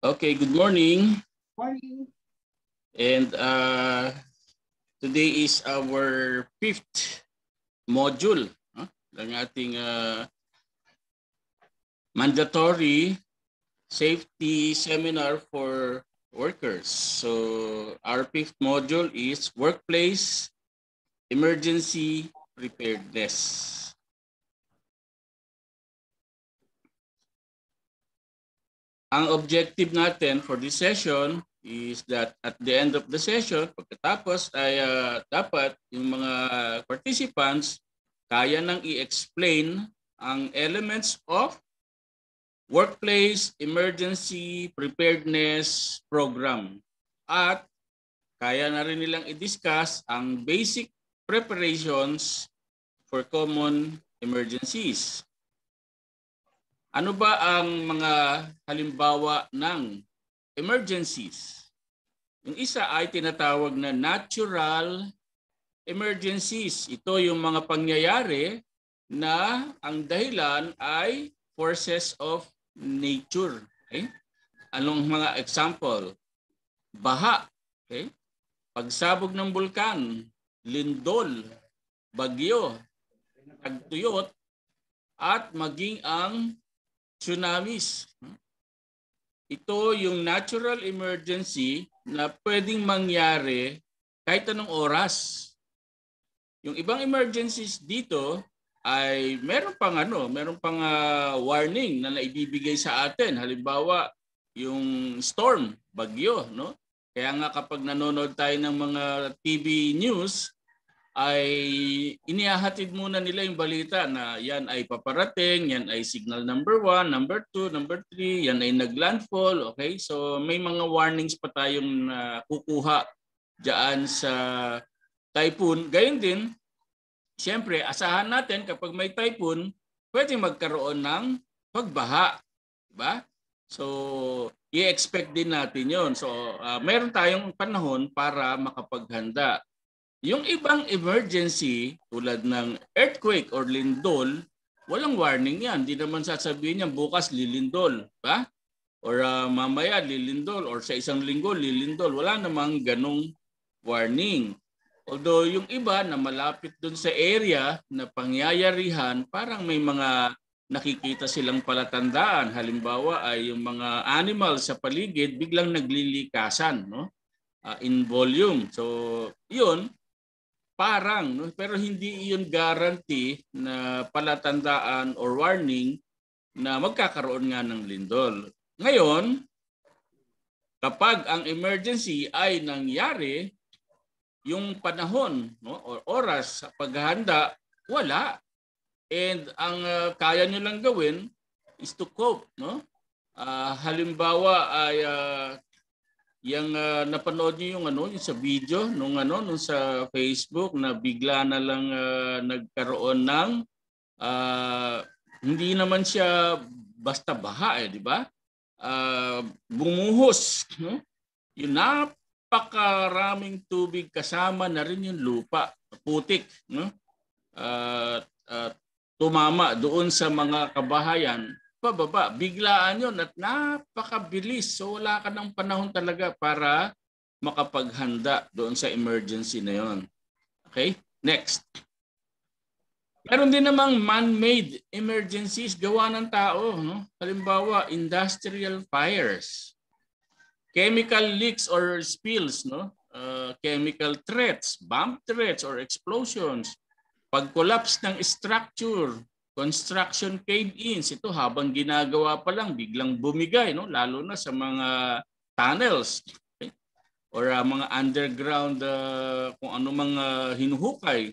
Okay, good morning. Morning. And today is our fifth module ng ating mandatory safety seminar for workers. So our fifth module is workplace emergency preparedness. Ang objective natin for this session is that at the end of the session, pagkatapos ay dapat yung mga participants kaya nang i-explain ang elements of workplace emergency preparedness program at kaya na rin nilang i-discuss ang basic preparations for common emergencies. Ano ba ang mga halimbawa ng emergencies? Yung isa ay tinatawag na natural emergencies. Ito yung mga pangyayari na ang dahilan ay forces of nature. Okay? Anong mga example? Baha, okay? Pagsabog ng bulkan, lindol, bagyo, tagtuyot, at maging ang tsunamis. Ito yung natural emergency na pwedeng mangyari kahit anong oras. Yung ibang emergencies dito ay meron pang warning na naibibigay sa atin. Halimbawa, yung storm, bagyo, no? Kaya nga kapag nanonood tayo ng mga TV news, ay inihahatid muna nila yung balita na yan ay paparating, yan ay signal number 1, number 2, number 3, yan ay naglandfall. Okay? So may mga warnings pa tayong kukuha dyan sa typhoon. Gayun din, siyempre, asahan natin kapag may typhoon, pwedeng magkaroon ng pagbaha. Diba? So, i-expect din natin yon. So, meron tayong panahon para makapaghanda. Yung ibang emergency tulad ng earthquake or lindol, walang warning yan. Di naman sasabihin niya bukas lilindol. Ba? Or mamaya lilindol or sa isang linggo lilindol. Wala namang ganong warning. Although yung iba na malapit dun sa area na pangyayarihan, parang may mga nakikita silang palatandaan. Halimbawa ay yung mga animals sa paligid biglang naglilikasan, no? In volume. So, yun, parang, no? Pero hindi iyon guarantee na palatandaan or warning na magkakaroon nga ng lindol. Ngayon, kapag ang emergency ay nangyari, yung panahon, no, or oras sa paghahanda, wala. And ang kaya nyo lang gawin is to cope. No? Halimbawa ay yung napanood niyo yung sa video nung sa Facebook na bigla na lang nagkaroon ng hindi naman siya basta baha di ba? Bumuhos, no? Yung napakaraming tubig kasama na rin yung lupa, putik, no? Tumama doon sa mga kabahayan. Pababa, biglaan yun at napakabilis. So wala ka ng panahon talaga para makapaghanda doon sa emergency na yon. Okay? Next. Meron din namang man-made emergencies gawa ng tao. No? Halimbawa, industrial fires, chemical leaks or spills, no? Chemical threats, bomb threats or explosions, pag-collapse ng structure, construction cave-ins, ito habang ginagawa pa lang biglang bumigay, no? Lalo na sa mga tunnels, okay? Or mga underground kung ano mga hinuhukay.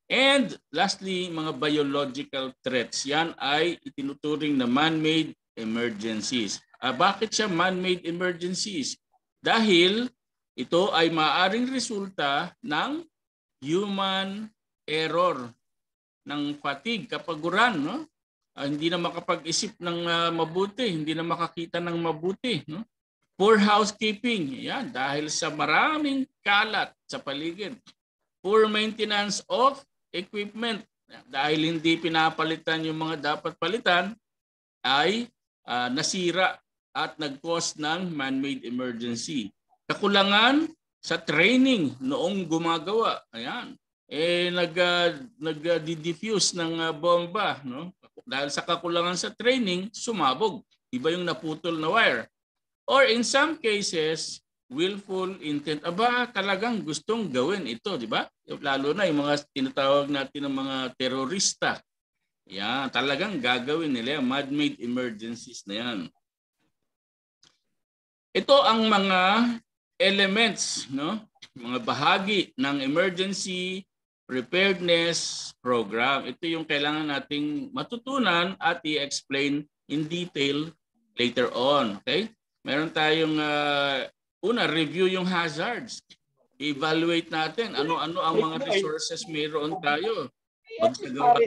And lastly, mga biological threats. Yan ay itinuturing na man-made emergencies. Bakit siya man-made emergencies? Dahil ito ay maaaring resulta ng human error, ng fatigue, kapaguran, no? Hindi na makapag-isip ng mabuti, hindi na makakita ng mabuti, no? Poor housekeeping, yan, dahil sa maraming kalat sa paligid. Poor maintenance of equipment, dahil hindi pinapalitan yung mga dapat palitan, ay nasira at nag-cause ng man-made emergency. Kakulangan sa training noong gumagawa. Ayan. Nag-diffuse ng bomba, no? Dahil sa kakulangan sa training, sumabog. Iba yung naputol na wire. Or in some cases, willful intent. Aba, talagang gustong gawin ito, di ba? Lalo na yung mga tinatawag natin ng mga terorista. Yan, talagang gagawin nila yung man-made emergencies na yan. Ito ang mga elements, no? Mga bahagi ng emergency preparedness program. Ito yung kailangan nating matutunan at i-explain in detail later on. Okay? Meron tayong una, review yung hazards. Evaluate natin ano-ano ang mga resources mayroon tayo. Magsagawa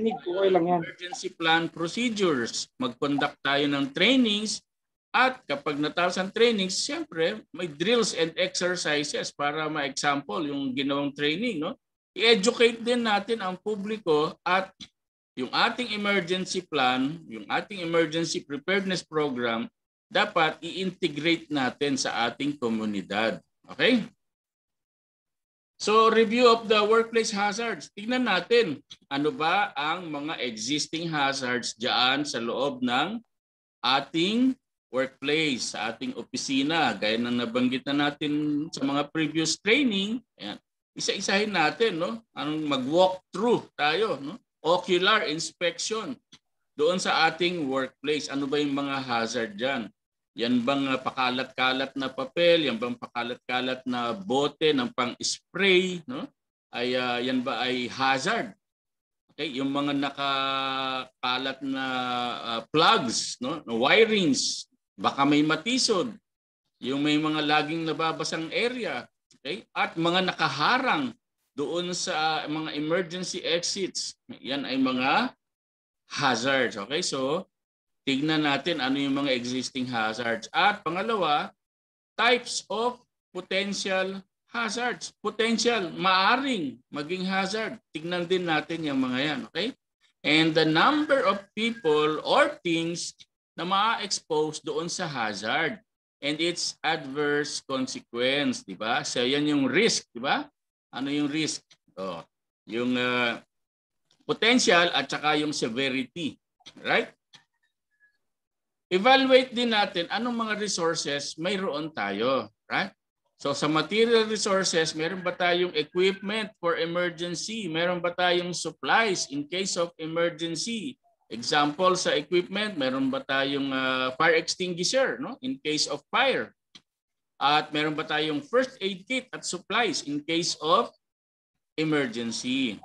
emergency plan procedures. Mag-conduct tayo ng trainings. At kapag natapos ang trainings, siyempre may drills and exercises para ma-example yung ginawang training. No? I-educate din natin ang publiko at yung ating emergency plan, yung ating emergency preparedness program, dapat i-integrate natin sa ating komunidad. Okay? So, review of the workplace hazards. Tingnan natin, ano ba ang mga existing hazards dyan sa loob ng ating workplace, sa ating opisina. Gaya ng nabanggit na natin sa mga previous training, ayan, isa-isahin natin, no? Anong mag-walk through tayo, no? Ocular inspection doon sa ating workplace. Ano ba yung mga hazard dyan? Yan bang pakalat-kalat na papel? Yan bang pakalat-kalat na bote ng pang-spray? No? Yan ba ay hazard? Okay, yung mga nakakalat na plugs, no? Wirings, baka may matisod. Yung may mga laging nababasang area. Okay? At mga nakaharang doon sa mga emergency exits. Yan ay mga hazards. Okay, so tignan natin ano yung mga existing hazards. At pangalawa, types of potential hazards. Potential, maaring maging hazard. Tignan din natin yung mga yan. Okay? And the number of people or things na ma-expose doon sa hazard and its adverse consequence. Diba? So yan yung risk. Diba? Ano yung risk? Yung potential at saka yung severity. Right? Evaluate din natin anong mga resources mayroon tayo, right? So sa material resources, meron ba tayong equipment for emergency? Meron ba tayong supplies in case of emergency? Example sa equipment, meron ba tayong fire extinguisher, no? In case of fire? At meron ba tayong first aid kit at supplies in case of emergency?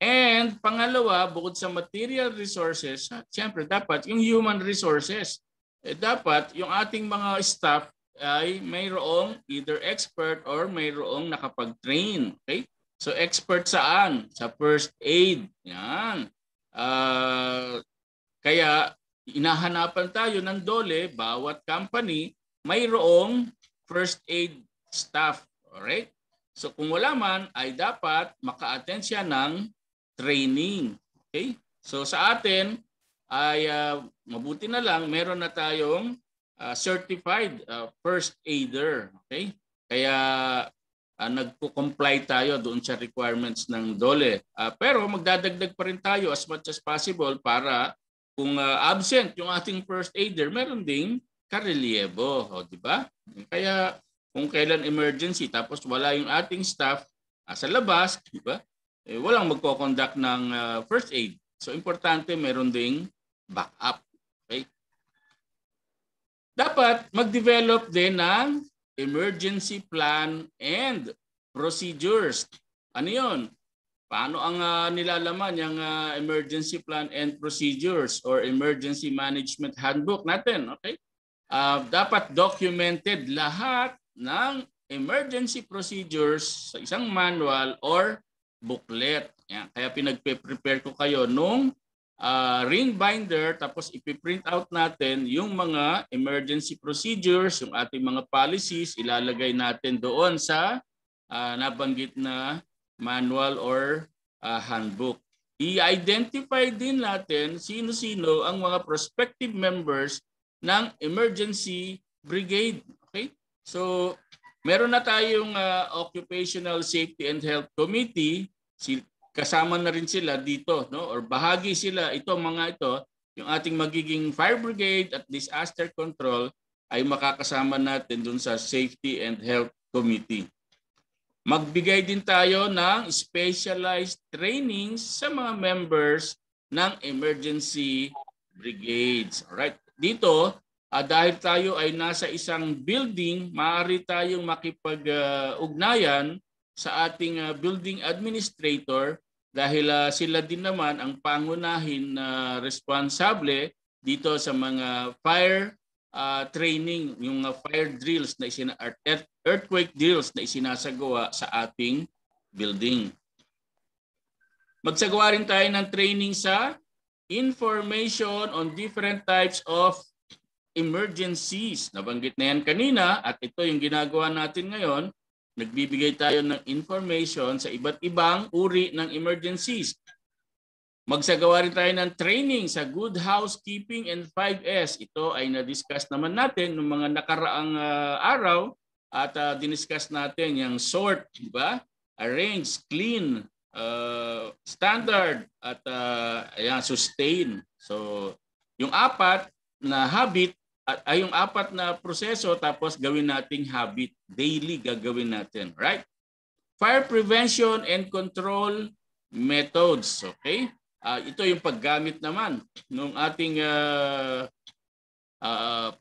And pangalawa, bukod sa material resources, siyempre dapat yung human resources. Dapat yung ating mga staff ay mayroong either expert or mayroong nakapag-train. Okay? So expert saan? Sa first aid. Yan. Kaya inahanapan tayo ng DOLE, bawat company mayroong first aid staff. Alright? So kung wala man, ay dapat maka-attend siya ng training. Okay? So sa atin ay mabuti na lang meron na tayong certified first aider. Okay? Kaya nagko-comply tayo doon sa requirements ng DOLE. Pero magdadagdag pa rin tayo as much as possible para kung absent yung ating first aider, meron ding karelyebo, di ba? Kaya kung kailan emergency tapos wala yung ating staff sa labas, di ba? Walang magko-conduct ng first aid. So importante meron ding backup. Okay? Dapat mag-develop din ng emergency plan and procedures. Ano yun? Paano ang nilalaman yung emergency plan and procedures or emergency management handbook natin? Okay? Dapat documented lahat ng emergency procedures sa isang manual or booklet. Yan. Kaya pinagpe-prepare ko kayo nung ring binder tapos ipiprint out natin yung mga emergency procedures, yung ating mga policies, ilalagay natin doon sa nabanggit na manual or handbook. I-identify din natin sino-sino ang mga prospective members ng emergency brigade. Okay? So, meron na tayong Occupational Safety and Health Committee. Kasama na rin sila dito, no? Or bahagi sila, mga ito, yung ating magiging fire brigade at disaster control ay makakasama natin dun sa Safety and Health Committee. Magbigay din tayo ng specialized trainings sa mga members ng emergency brigades. Alright? Dito, dahil tayo ay nasa isang building, maaari tayong makipag-ugnayan sa ating building administrator dahil sila din naman ang pangunahin na responsable dito sa mga fire training, yung fire drills na earthquake drills na isinasagawa sa ating building. Magsagawa rin tayo ng training sa information on different types of emergencies. Nabanggit na yan kanina at ito yung ginagawa natin ngayon. Nagbibigay tayo ng information sa iba't ibang uri ng emergencies. Magsagawa rin tayo ng training sa good housekeeping and 5S. Ito ay na-discuss naman natin noong mga nakaraang araw at diniscuss natin yung sort, diba? Arrange, clean, standard at sustain. So yung apat na habit ay yung apat na proseso tapos gawin nating habit. Daily gagawin natin. Right? Fire prevention and control methods. Okay? Ito yung paggamit naman ng ating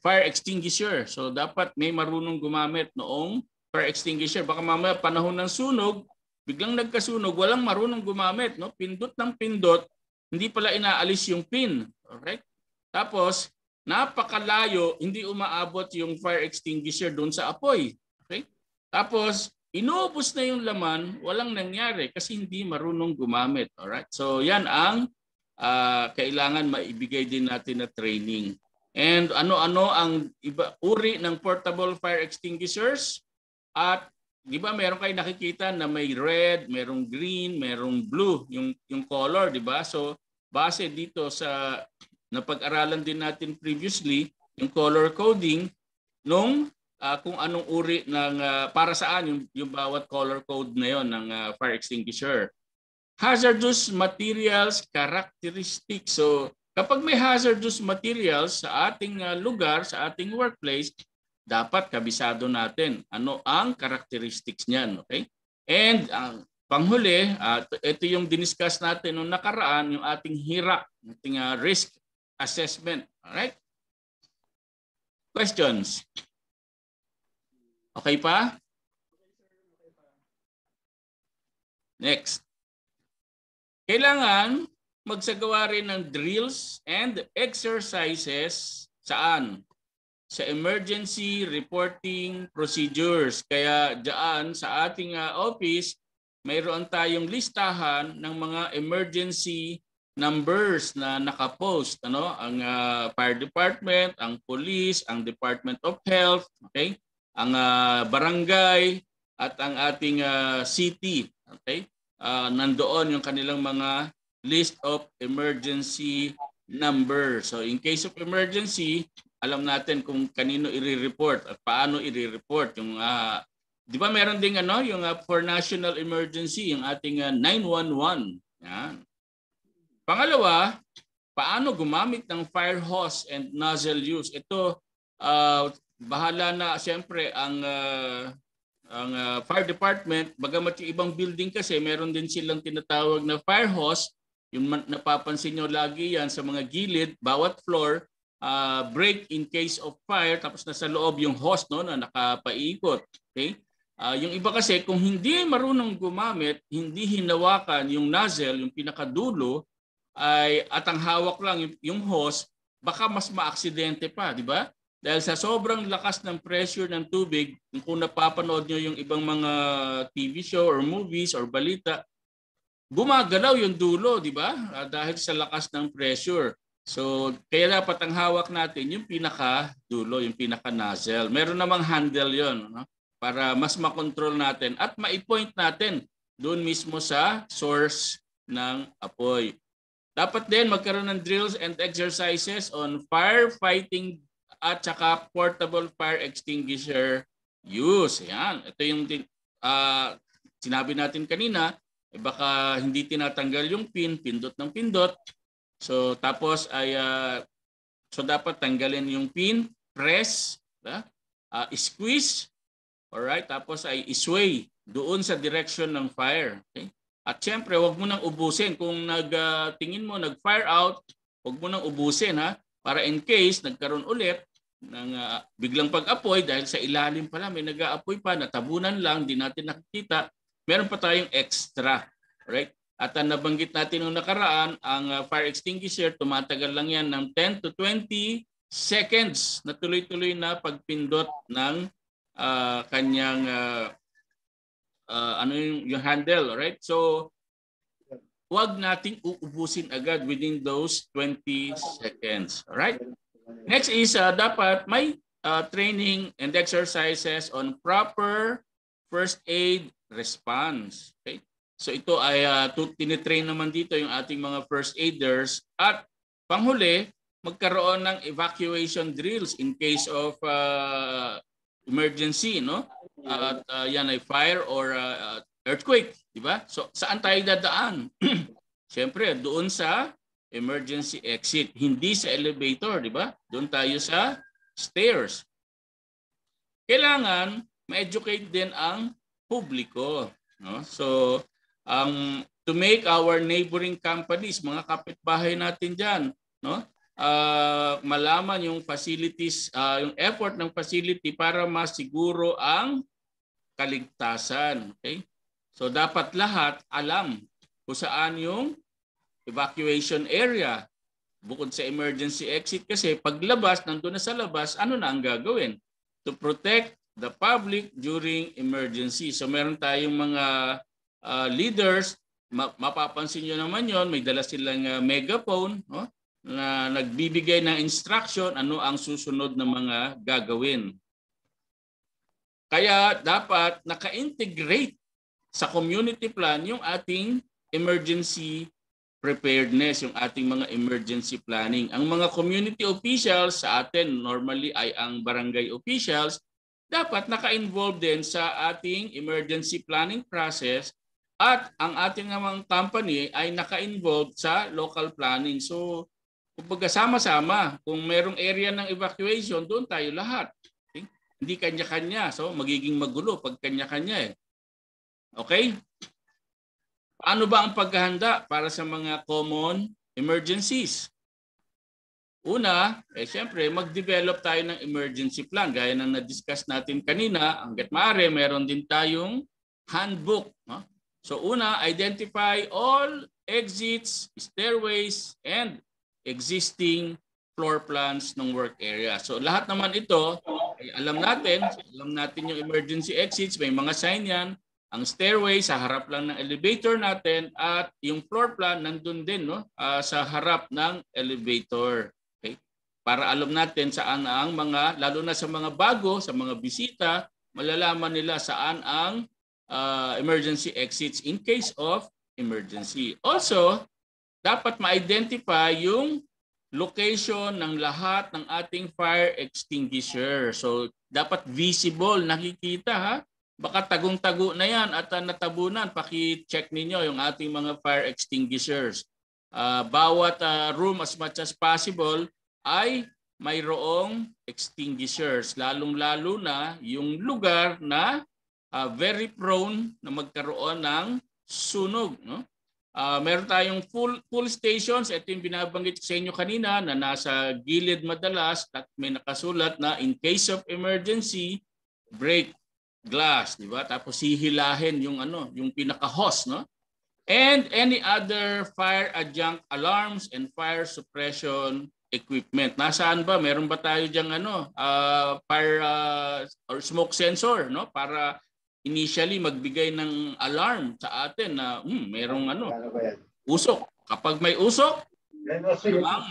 fire extinguisher. So dapat may marunong gumamit noong fire extinguisher. Baka mamaya panahon ng sunog, biglang nagkasunog, walang marunong gumamit. No? Pindot ng pindot, hindi pala inaalis yung pin. Alright? Tapos, napakalayo, hindi umaabot yung fire extinguisher doon sa apoy. Okay? Tapos, inubos na yung laman, walang nangyari kasi hindi marunong gumamit. Alright? So, yan ang kailangan maibigay din natin na training. And ano-ano ang uri ng portable fire extinguishers? At di ba meron kayo nakikita na may red, merong green, merong blue, yung color, di ba? So, base dito sa napag-aralan din natin previously, yung color coding nung kung anong uri ng para saan yung bawat color code na yon ng fire extinguisher. Hazardous materials characteristics. So kapag may hazardous materials sa ating lugar, sa ating workplace, dapat kabisado natin ano ang characteristics niyan, okay? And panghuli, ito yung diniscuss natin nung nakaraan, yung ating HIRAC, ating risk assessment. All right? Questions? Okay pa? Next. Kailangan magsagawa rin ng drills and exercises saan? Sa emergency reporting procedures. Kaya diyan sa ating office, mayroon tayong listahan ng mga emergency numbers na nakapost, ano, ang fire department, ang police, ang Department of Health, okay? Ang barangay at ang ating city, okay? Nandoon yung kanilang mga list of emergency numbers. So in case of emergency, alam natin kung kanino i-report at paano i-report yung di ba meron ding yung for national emergency, yung ating 911. Yan. Pangalawa, paano gumamit ng fire hose and nozzle use? Ito, bahala na siyempre ang fire department. Bagamat yung ibang building kasi, meron din silang tinatawag na fire hose. Yung napapansin nyo lagi yan sa mga gilid, bawat floor, break in case of fire, tapos nasa loob yung hose no, na nakapaikot. Okay? Yung iba kasi, kung hindi marunong gumamit, hindi hinawakan yung nozzle, yung pinakadulo, at ang hawak lang yung hose, baka mas maaksidente pa, di ba? Dahil sa sobrang lakas ng pressure ng tubig, kung napapanood nyo yung ibang mga TV show or movies or balita, gumagalaw yung dulo, di ba? Dahil sa lakas ng pressure. So, kaya dapat ang hawak natin yung pinaka-dulo, yung pinaka-nozzle. Meron namang handle yon, no? Para mas makontrol natin at maipoint natin doon mismo sa source ng apoy. Dapat din magkaroon ng drills and exercises on firefighting at saka portable fire extinguisher use. Yan. Ito yung sinabi natin kanina, baka hindi tinatanggal yung pin, pindot ng pindot. So tapos ay so dapat tanggalin yung pin, press, squeeze, alright, tapos ay isway doon sa direction ng fire. Okay? At syempre, wag mo nang ubusin. Kung tingin mo nag-fire out, wag mo nang ubusin ha, para in case nagkaroon ulit ng biglang pag-apoy dahil sa ilalim pala may nag-aapoy pa, natabunan lang, di natin nakikita, meron pa tayong extra. Right? At nabanggit natin nung nakaraan, ang fire extinguisher, tumatagal lang yan ng 10 to 20 seconds na tuloy-tuloy na pagpindot ng kanyang yung handle, right? So wag nating uubusin agad within those 20 seconds, all right? Next is dapat may training and exercises on proper first aid response, okay? So ito ay tinitrain naman dito yung ating mga first aiders, at panghuli magkaroon ng evacuation drills in case of emergency, no? At yan ay fire or earthquake, di ba? So saan tayo dadaan? Siyempre, doon sa emergency exit, hindi sa elevator, di ba? Doon tayo sa stairs. Kailangan ma-educate din ang publiko, no? So to make our neighboring companies, mga kapitbahay natin diyan, no? Malaman yung facilities, yung effort ng facility para masiguro ang kaligtasan. Okay? So dapat lahat alam kung saan yung evacuation area bukod sa emergency exit, kasi paglabas, nandun na sa labas, ano na ang gagawin? To protect the public during emergency. So meron tayong mga leaders, mapapansin nyo naman yon, may dala silang megaphone, no? Na nagbibigay ng instruction ano ang susunod na mga gagawin. Kaya dapat naka-integrate sa community plan yung ating emergency preparedness, yung ating mga emergency planning. Ang mga community officials sa atin normally ay ang barangay officials, dapat naka-involve din sa ating emergency planning process, at ang ating namang company ay naka-involve sa local planning. So kumbaga sama-sama, kung merong area ng evacuation, doon tayo lahat. Hindi kanya-kanya. So magiging magulo pag kanya-kanya eh. Okay? Paano ba ang paghahanda para sa mga common emergencies? Una, siyempre mag-develop tayo ng emergency plan. Gaya ng na-discuss natin kanina, hangga't maaari, meron din tayong handbook. No? So una, identify all exits, stairways, and existing floor plans ng work area. So lahat naman ito, alam natin yung emergency exits, may mga sign yan, ang stairway sa harap lang ng elevator natin, at yung floor plan nandun din, no? Sa harap ng elevator. Okay? Para alam natin saan ang mga, lalo na sa mga bago, sa mga bisita, malalaman nila saan ang emergency exits in case of emergency. Also, dapat ma-identify yung location ng lahat ng ating fire extinguisher. So dapat visible, nakikita ha. Baka tagong-tago na yan at natabunan. Paki-check ninyo yung ating mga fire extinguishers. Bawat room as much as possible ay mayroong extinguishers. Lalong-lalo na yung lugar na very prone na magkaroon ng sunog. No? Meron tayong full stations. Ito yung binabanggit sa inyo kanina na nasa gilid madalas at may nakasulat na in case of emergency, break glass, di ba? Tapos hihilahin yung yung pinaka-hose, no? And any other fire adjunct alarms and fire suppression equipment. Nasaan ba? Meron ba tayo diyang fire or smoke sensor, no? Para initially magbigay ng alarm sa atin na merong usok. Kapag may usok,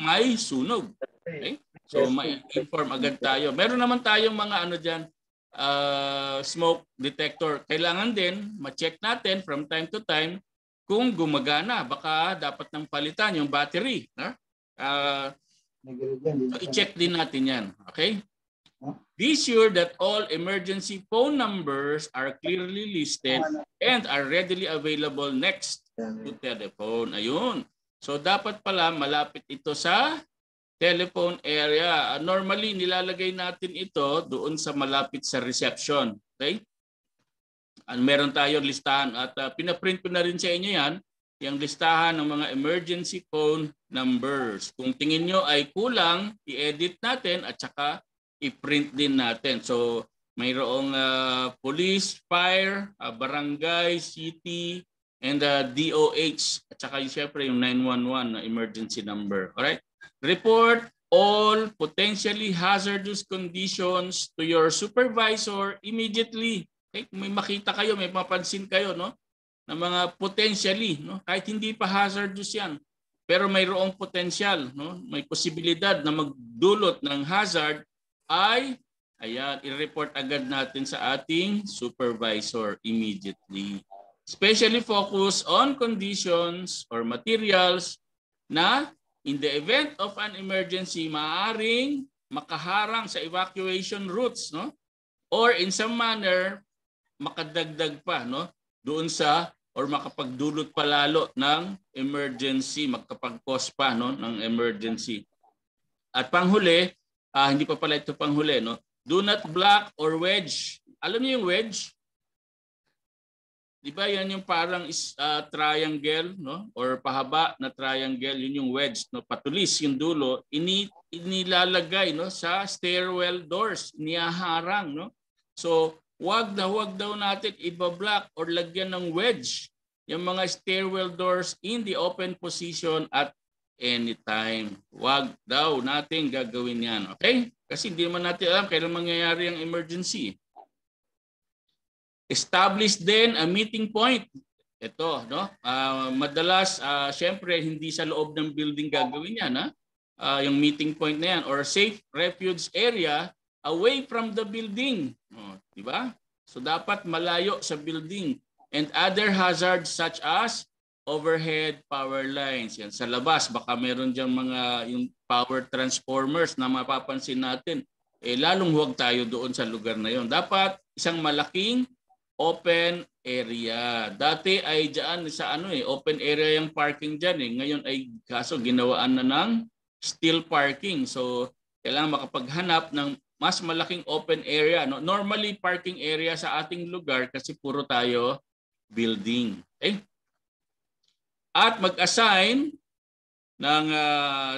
may sunog. Okay? So may inform agad tayo. Meron naman tayong mga diyan, smoke detector. Kailangan din ma-check natin from time to time kung gumagana. Baka dapat nang palitan yung battery, no? So i-check din natin yan. Okay? Be sure that all emergency phone numbers are clearly listed and are readily available next to telephone. Ayun. So dapat pala malapit ito sa telephone area. Normally nilalagay natin ito doon sa malapit sa reception. Okay? Meron tayo listahan at pinaprint ko na rin sa inyo yan, yung listahan ng mga emergency phone numbers. Kung tingin nyo ay kulang, i-edit natin at saka i-print din natin. So mayroong police, fire, barangay, city, and DOH at saka siyempre yung 911 na emergency number. Alright? Report all potentially hazardous conditions to your supervisor immediately. Okay? Kung may makita kayo, may mapansin kayo, no? Na mga potentially, no? Kahit hindi pa hazardous yan, pero mayroong potential, no? May posibilidad na magdulot ng hazard ay ayan, i-report agad natin sa ating supervisor immediately. Especially focus on conditions or materials na in the event of an emergency, maaaring makaharang sa evacuation routes, no? Or in some manner, makadagdag pa, no? Doon sa or makapagdulot pa lalo ng emergency, magkapag-cause pa, no, ng emergency. At panghuli, hindi pa pala ito panghuli, no? Do not block or wedge. Alam niyo yung wedge? Di ba yan yung parang triangle, no? Or pahaba na triangle, yun yung wedge, no? Patulis yung dulo, inilalagay, no, sa stairwell doors, inihaharang, no? So, wag daw natin ibablock or lagyan ng wedge yung mga stairwell doors in the open position at anytime. Wag daw natin gagawin yan. Okay? Kasi hindi naman natin alam kailan mangyayari ang emergency. Establish then a meeting point. Ito, no? Madalas, syempre, hindi sa loob ng building gagawin yan. Yung meeting point na yan or safe refuge area away from the building. Di ba? So dapat malayo sa building and other hazards such as overhead power lines. Yan sa labas baka meron diyang mga yung power transformers na mapapansin natin. Lalong huwag tayo doon sa lugar na yon. Dapat isang malaking open area. Dati ay diyan sa open area yung parking diyan Ngayon ay kaso ginawaan na ng steel parking. So kailangan makapaghanap ng mas malaking open area. No? Normally, parking area sa ating lugar kasi puro tayo building. Okay? At mag-assign ng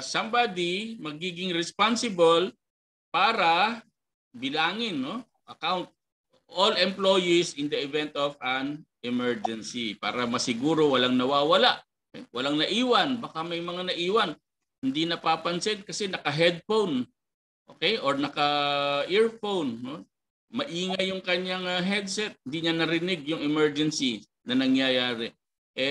somebody magiging responsible para bilangin, no? Account all employees in the event of an emergency para masiguro walang nawawala. Okay? Walang naiwan. Baka may mga naiwan. Hindi napapansin kasi naka-headphone. Okay? Or naka-earphone. No? Maingay yung kanyang headset. Hindi niya narinig yung emergency na nangyayari.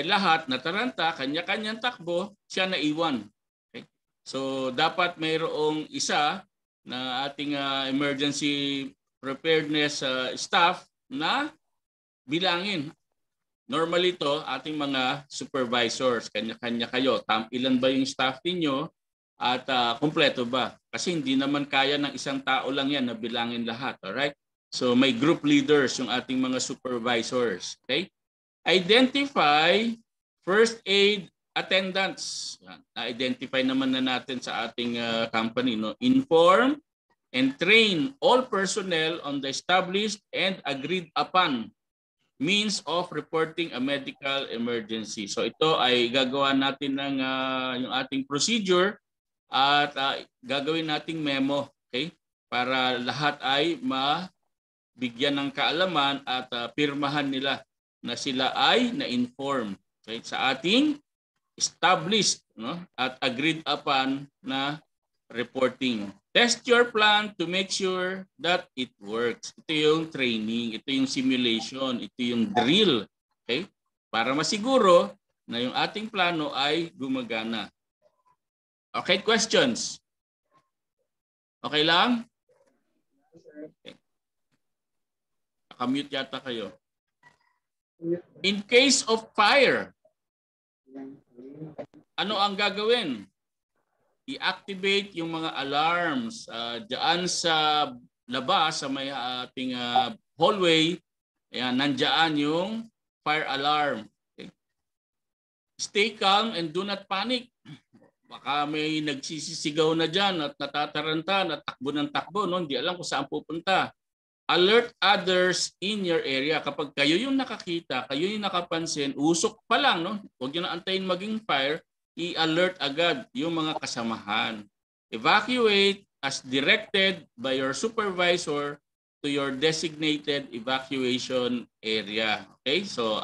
Lahat nataranta, kanya-kanyang takbo, siya naiwan. Okay? So dapat mayroong isa na ating emergency preparedness staff na bilangin. Normally ito, ating mga supervisors, kanya-kanya kayo. Ilan ba yung staff ninyo? At kumpleto ba? Kasi hindi naman kaya ng isang tao lang yan na bilangin lahat. Alright? So may group leaders yung ating mga supervisors. Okay? Identify first aid attendants. Na-identify naman na natin sa ating company. No? Inform and train all personnel on the established and agreed upon means of reporting a medical emergency. So ito ay gagawa natin ng yung ating procedure at gagawin nating memo, okay? Para lahat ay mabigyan ng kaalaman at pirmahan nila na sila ay na-inform, okay? Sa ating established, no? At agreed upon na reporting. Test your plan to make sure that it works. Ito yung training, ito yung simulation, ito yung drill, okay? Para masiguro na yung ating plano ay gumagana. Okay, questions? Okay lang? Okay. Nakamute yata kayo. In case of fire, ano ang gagawin? i-activate yung mga alarms diyan sa labas sa may ating hallway. Ayan, nandiyan yung fire alarm. Okay? Stay calm and do not panic. Baka may nagsisisigaw na dyan at natataranta, at takbo ng takbo, no? Hindi alam kung saan pupunta. Alert others in your area. Kapag kayo yung nakakita, kayo yung nakapansin, usok pa lang, no? Huwag nyo na antayin maging fire, i-alert agad yung mga kasamahan. Evacuate as directed by your supervisor to your designated evacuation area. Okay? So,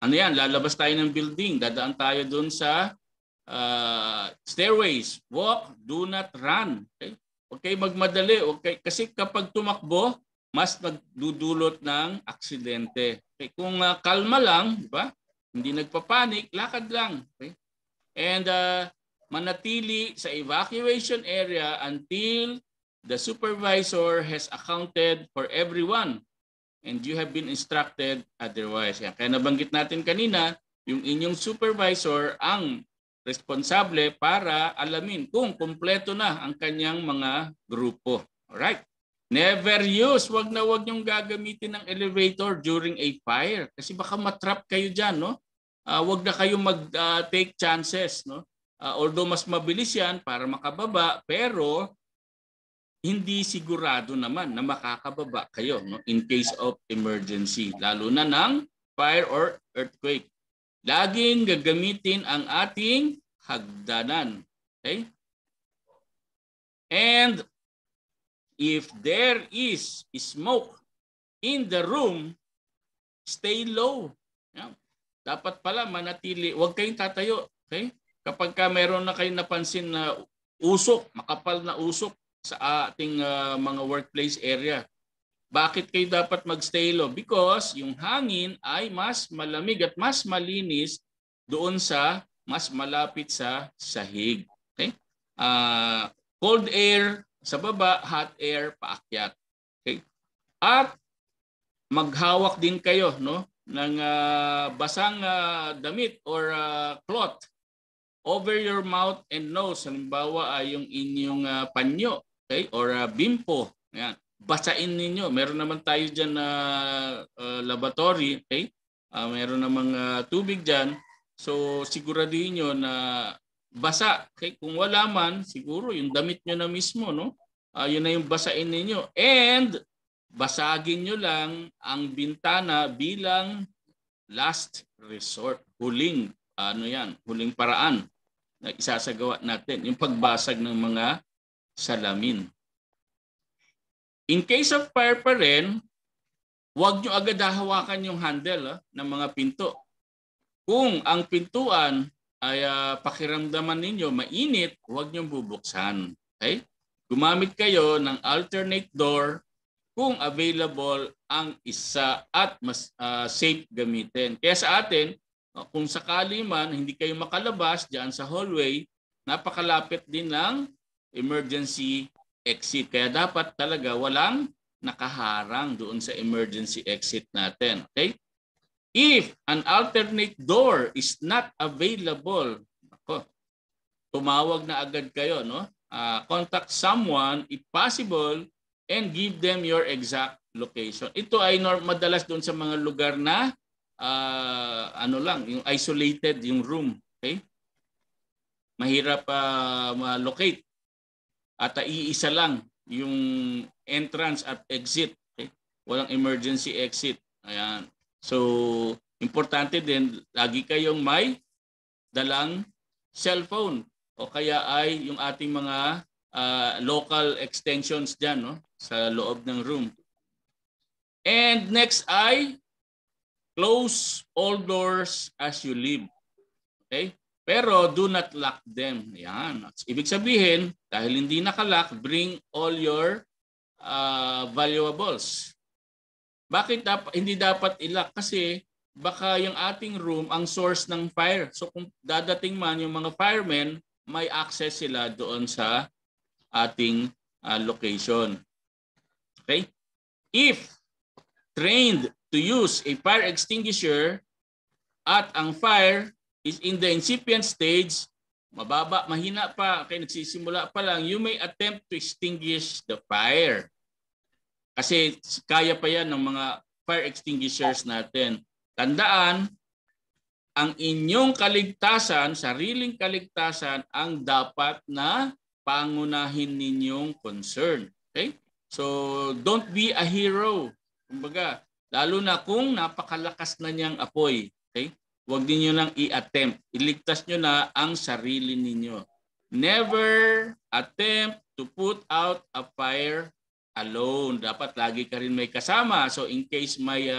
ano yan? Lalabas tayo ng building. Dadaan tayo dun sa stairways. Walk, do not run. Okay? Okay, magmadali. Okay? Kasi kapag tumakbo, mas nagdudulot ng aksidente. Okay? Kung kalma lang, di ba? Hindi nagpapanik, lakad lang. Okay? And manatili sa evacuation area until the supervisor has accounted for everyone and you have been instructed otherwise. Yan. Kaya nabanggit natin kanina, yung inyong supervisor ang responsable para alamin kung kumpleto na ang kanyang mga grupo. Alright? Never use, wag niyong gagamitin ng elevator during a fire kasi baka matrap kayo dyan, no? Wag na kayo mag-take chances, no? Although mas mabilis yan para makababa, pero hindi sigurado naman na makakababa kayo, no? In case of emergency, lalo na ng fire or earthquake. Laging gagamitin ang ating hagdanan. Okay? And if there is smoke in the room, stay low. Yeah. Dapat pala manatili, huwag kayong tatayo. Okay? Kapag meron na kayong napansin na usok, makapal na usok sa ating mga workplace area, bakit kayo dapat magstay low? Because yung hangin ay mas malamig at mas malinis doon sa mas malapit sa sahig. Okay? Cold air sa baba, hot air paakyat. Okay? At maghawak din kayo, no, ng basang damit or cloth over your mouth and nose. Halimbawa ay yung inyong panyo, okay, or bimpo. Ayan. Basain ninyo. Meron naman tayo dyan na laboratory, okay? Meron namang tubig dyan. So siguraduhin nyo na basa. Okay? Kung wala man, siguro yung damit nyo na mismo, no? Yun na yung basain ninyo. And basagin nyo lang ang bintana bilang last resort. Huling, huling paraan na isasagawa natin. Yung pagbasag ng mga salamin. In case of fire pa rin, huwag nyo agad hawakan yung handle ng mga pinto. Kung ang pintuan ay pakiramdaman ninyo mainit, huwag nyo bubuksan. Okay? Gumamit kayo ng alternate door kung available ang isa at mas safe gamitin. Kaya sa atin, kung sakali man hindi kayo makalabas diyan sa hallway, napakalapit din ng emergency exit. Kaya dapat talaga walang nakaharang doon sa emergency exit natin. Okay? If an alternate door is not available, tumawag na agad kayo, no? Contact someone if possible and give them your exact location. Ito ay madalas doon sa mga lugar na yung isolated yung room, okay? Mahirap ma-locate. At iisa lang yung entrance at exit, okay? Walang emergency exit. Ayan. So, importante din lagi kayong may dalang cellphone o kaya ay yung ating mga local extensions diyan, no, sa loob ng room. And next ay close all doors as you leave. Okay? Pero do not lock them. Yan. Ibig sabihin, dahil hindi nakalock, bring all your valuables. Bakit hindi dapat i-lock? Kasi baka yung ating room ang source ng fire. So kung dadating man yung mga firemen, may access sila doon sa ating location. Okay? If trained to use a fire extinguisher at ang fire is in the incipient stage, mababa, mahina pa, kaya nagsisimula pa lang, you may attempt to extinguish the fire. Kasi kaya pa yan ng mga fire extinguishers natin. Tandaan, ang inyong kaligtasan, sariling kaligtasan, ang dapat na pangunahin ninyong concern. Okay? So, don't be a hero. Kumbaga, lalo na kung napakalakas na niyang apoy. Okay? Huwag niyo nang i-attempt. Iligtas niyo na ang sarili ninyo. Never attempt to put out a fire alone. Dapat lagi ka rin may kasama. So, in case may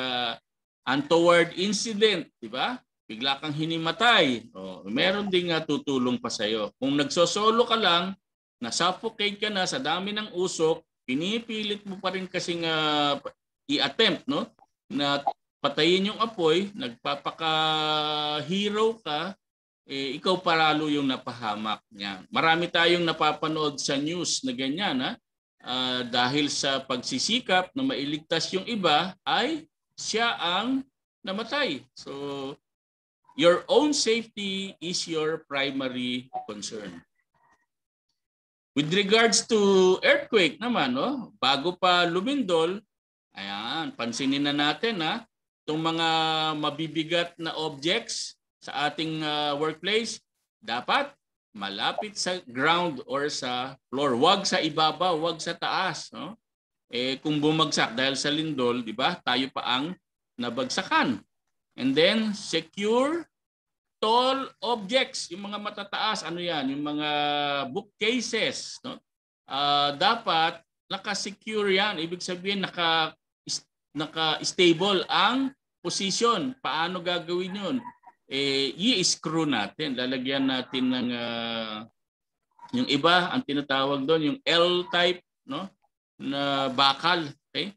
untoward incident, di ba? Bigla kang hinimatay, meron ding tutulong pa sa iyo. Kung nagsosolo ka lang, na-suffocate ka na sa dami ng usok, pinipilit mo pa rin kasing i-attempt, no? Na patayin yung apoy, nagpapaka-hero ka, ikaw paralo yung napahamak niya. Marami tayong napapanood sa news na ganyan, ha? Dahil sa pagsisikap na mailigtas yung iba, ay siya ang namatay. So, your own safety is your primary concern. With regards to earthquake naman, no? Bago pa lumindol, ayan, pansinin na natin ha, itong mga mabibigat na objects sa ating workplace, dapat malapit sa ground or sa floor. Huwag sa ibabaw, huwag sa taas. No? Kung bumagsak dahil sa lindol, di ba, tayo pa ang nabagsakan. And then, secure tall objects, yung mga matataas, ano yan, yung mga bookcases. No? Dapat naka-secure yan. Ibig sabihin, naka-stable ang position. Paano gagawin yun? I-screw natin. Lalagyan natin ng, yung iba, ang tinatawag doon, yung L-type, no? Na bakal. Okay?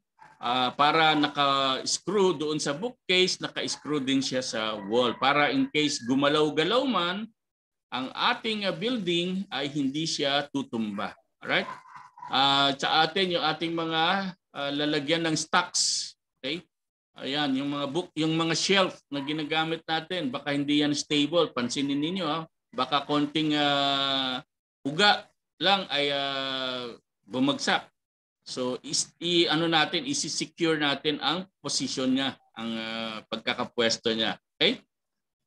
Para naka-screw doon sa bookcase, naka-screw din siya sa wall. Para in case gumalaw-galaw man, ang ating building ay hindi siya tutumba. Alright? Sa atin, yung ating mga lalagyan ng stocks. Okay? Ayan, yung mga book, yung mga shelf na ginagamit natin, baka hindi yan stable. Pansinin ninyo, ha? Baka konting uga lang ay bumagsak. So isi-secure natin ang position niya, ang pagkakapwesto niya. Okay?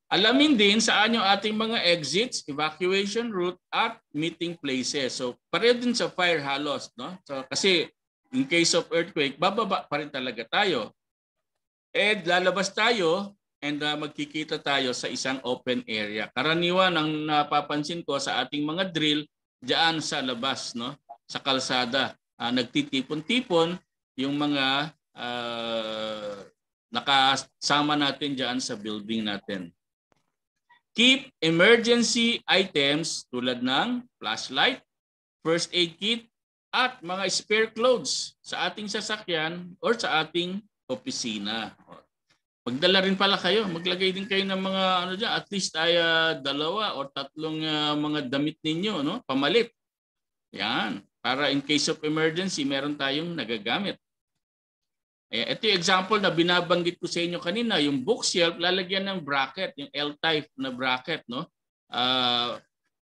Alamin din saan yung ating mga exits, evacuation route at meeting places. So pareho din sa fire halos, no? So kasi in case of earthquake, bababa pa rin talaga tayo. And lalabas tayo and magkikita tayo sa isang open area. Karaniwan ang napapansin ko sa ating mga drill diyan sa labas, no? Sa kalsada. Nagtitipon-tipon yung mga nakasama natin dyan sa building natin. Keep emergency items tulad ng flashlight, first aid kit, at mga spare clothes sa ating sasakyan or sa ating opisina. Magdala rin pala kayo, maglagay din kayo ng mga ano dyan, at least ay 2 o 3 mga damit ninyo, no? Pamalit. Yan. Para in case of emergency, meron tayong nagagamit. Ito yung example na binabanggit ko sa inyo kanina, yung bookshelf, lalagyan ng bracket, yung L-type na bracket. No?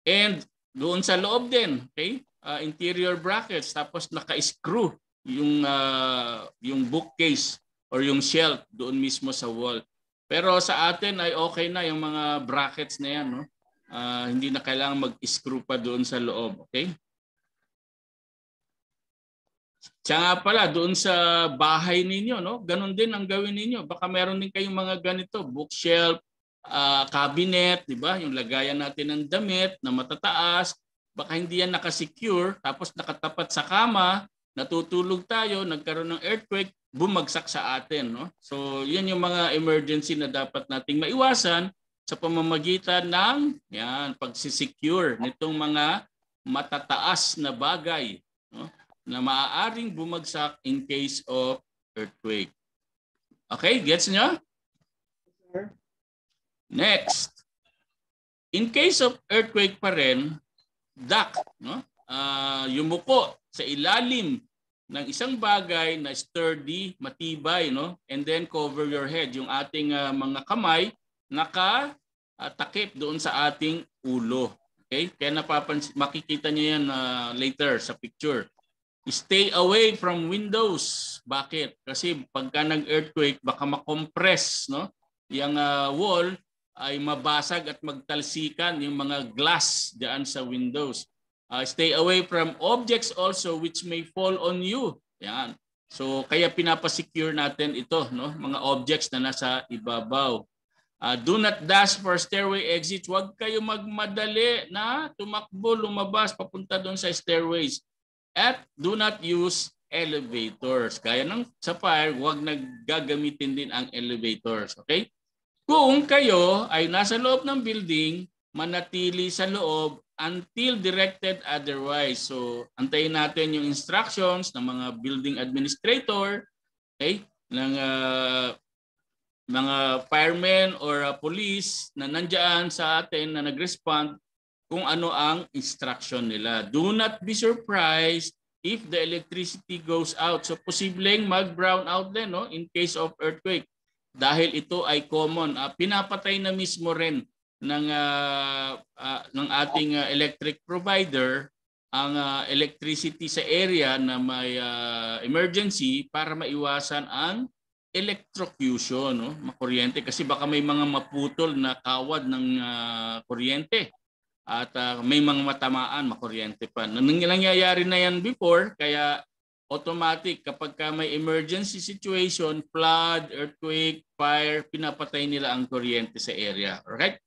And doon sa loob din, okay? Interior brackets, tapos naka-screw yung bookcase or yung shelf doon mismo sa wall. Pero sa atin ay okay na yung mga brackets na yan. No? Hindi na kailangan mag-screw pa doon sa loob. Okay? Siya nga pala, doon sa bahay ninyo, no? Ganon din ang gawin ninyo. Baka meron din kayong mga ganito, bookshelf, cabinet, di ba? Yung lagayan natin ng damit na matataas. Baka hindi yan nakasecure, tapos nakatapat sa kama, natutulog tayo, nagkaroon ng earthquake, bumagsak sa atin. No? So yan yung mga emergency na dapat nating maiwasan sa pamamagitan ng pagsisecure nitong mga matataas na bagay. No? Na maaaring bumagsak in case of earthquake. Okay, gets nyo? Next. In case of earthquake pa rin, duck, no? Yumuko sa ilalim ng isang bagay na sturdy, matibay, no? And then cover your head. Yung ating mga kamay nakatakip doon sa ating ulo. Okay? Kaya makikita niyo yan later sa picture. Stay away from windows. Bakit? Kasi pagka nag-earthquake, baka makompress, no? Yung wall ay mabasag at magtalsikan yung mga glass diyan sa windows. Stay away from objects also which may fall on you. Yan. So kaya pinapa-secure natin ito, no? Mga objects na nasa ibabaw. Do not dash for stairway exits. Huwag kayo magmadali na tumakbo, lumabas, papunta doon sa stairways. At do not use elevators. Kaya ng sa fire, huwag naggagamitin din ang elevators. Okay? Kung kayo ay nasa loob ng building, manatili sa loob until directed otherwise. So, antayin natin yung instructions ng mga building administrator, okay? Ng mga firemen or police na nandiyan sa atin na nag-respond kung ano ang instruction nila. Do not be surprised if the electricity goes out. So posibleng mag-brown out din, no, in case of earthquake. Dahil ito ay common. Pinapatay na mismo rin ng ating electric provider ang electricity sa area na may emergency para maiwasan ang electrocution, no, makuryente. Kasi baka may mga maputol na kawad ng kuryente. At may mga matamaan, makuryente pa. Nangyayari na yan before, kaya automatic kapag may emergency situation, flood, earthquake, fire, pinapatay nila ang kuryente sa area. Alright?